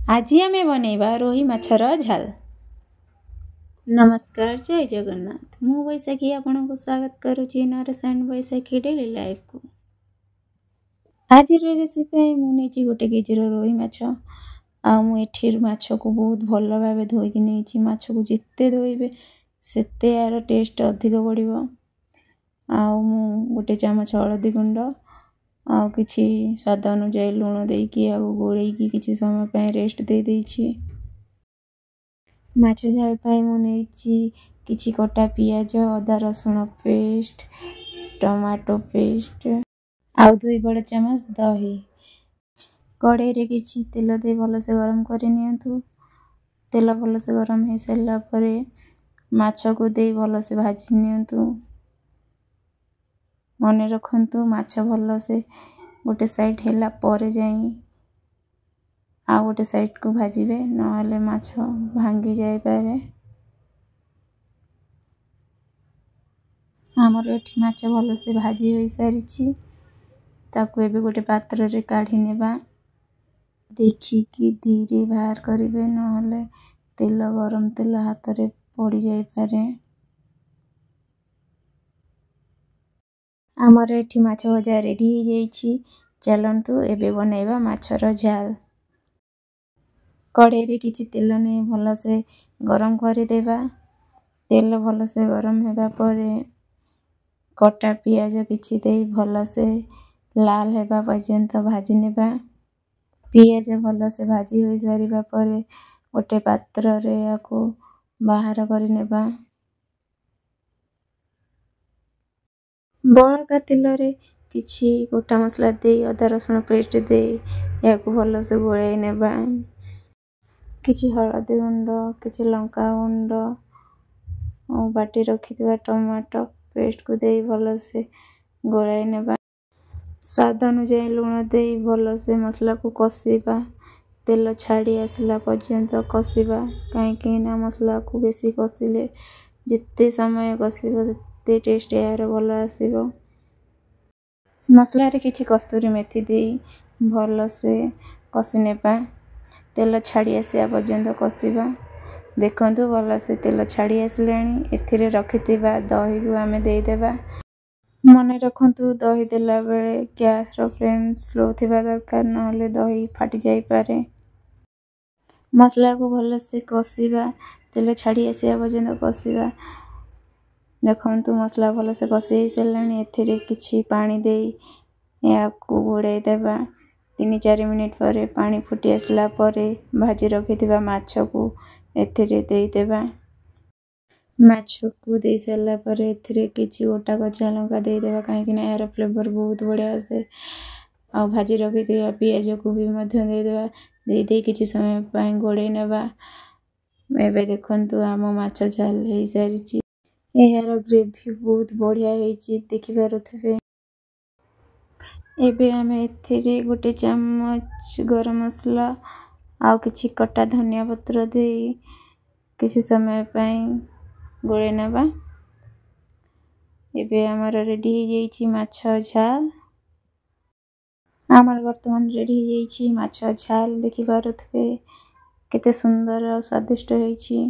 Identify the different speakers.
Speaker 1: आज आमे बनेबा रोही माछर झाल। नमस्कार, जय जगन्नाथ। मु बैशाखी आपनको स्वागत करुची Naresh and Baishakhi daily life को। आज रेसिपी मु नेची गोटे केजीर रोही माछ आ मु एठिर माछ को बहुत भल भाबे धोइकी नेची। माछ को जिते धोइबे सेते यार टेस्ट अधिक बढ़िबो। आ मु गोटे चामच हळदी गुंड आ किछि स्वाद अनुसार लूण देकी आ गोळेकी किछि समय पय रेस्ट दे देछि। माछ झाल पाई मु नेछि किछि कटा पियाज, अदा रसुण पेस्ट, टमाटो पेस्ट आ 2 बड़ चम्मच दही। कड़ाई रे किछि तेल दे भल से गरम करि नियंतु। तेल भल से गरम हे सैला परे माछ को दे भल से भाजी नियंतु। मने रखंतु माछ भल से गोटे साइड हेला परे जाई आ गोटे साइड को भाजीबे, नहले माछ भांगी जाय पारे। हमर एठी माछ भल से भाजी होई सारिछि। ताकू एबे गोटे पात्र रे काढी नेबा। देखि कि धीरे बाहर करिवे, नहले तेल गरम तेल हाथ रे पड़ी जाय पारे। हमर एठी माछ भजा रेडी हो जाइछि। चलंतु एबे बनेबा माछर झाल। कड़ाई रे किछि तेल ने भल से गरम करि देबा। तेल भल से गरम हेबा परे कटा पियाज किछि देई भल से लाल हेबा पर्यंत भाजी नेबा। पियाज भल से भाजी होई सारिबा परे गोटे पात्र रे याको बाहर करि नेबा। बळका तेल रे किछि गोटा मसला देई अदा रसुण पेस्ट देई याको भल से गोळाई नेबा। किछि हळदी गुंड, किछि लंका गुंड और बाटी रखिथिबा टमाटो पेस्ट को देई भल से गोळाई नेबा। स्वाद अनुसार लूण देई भल से मसला को कसीबा। तेल छाड़ी आसला पर्यंत कसीबा, काहे कि ना मसला को बेसी कसिले जिते समय कसीबो सेते टेस्ट यार भल आसीबो। मसला रे किछि कस्तूरी मेथी देई भल से कसी नेबा। तेल छाड़ी आसिया पर्यंत कसीबा। देखंतु भल से तेल छाड़ी आसलेनी। एथिरे रखिथिबा दही को आमे देई देबा। मने रखंतु दही देला बेले गैस रो फ्लेम स्लो थिबा दरकार, नहले दही फाटी जाई पारे। मसला को भल से कसीबा। तेल छाड़ी आसिया पर्यंत कसीबा। देखंतु मसला भल से कसी सलेनी। एथिरे किछि पानी देई याको घोड़ाई देबा। 3-4 मिनिट परे पानी फुटी आसला परे भाजी रखिथिबा माछ को एथिरे देई देबा। माछ को देई सला परे एथिरे किछि गोटा कच्चा लंका देई देबा, काहे कि ना यार फ्लेवर बहुत बढ़िया आसे। आ भाजी रखिथिबा पियाज को भी मध्य देई देबा। देई किछि समय पय घोड़ाई नेबा। एबे देखंतु आमो माछ झाल हेई सारिछि। एहार ग्रेवी बहुत बढ़िया हेइछि, देखि पारुथिबे। एबे आमे एथिरे गोटे चम्मच गरम मसला आ किछि कटा धनिया पत्र देई किछि समय पय गोळाई नेबा। एबे हमर रेडी हो जाइछि माछ झाल। हमर वर्तमान रेडी हो जाइछि माछ झाल, देखि पारुथिबे केते सुंदर और स्वादिष्ट हेइछि।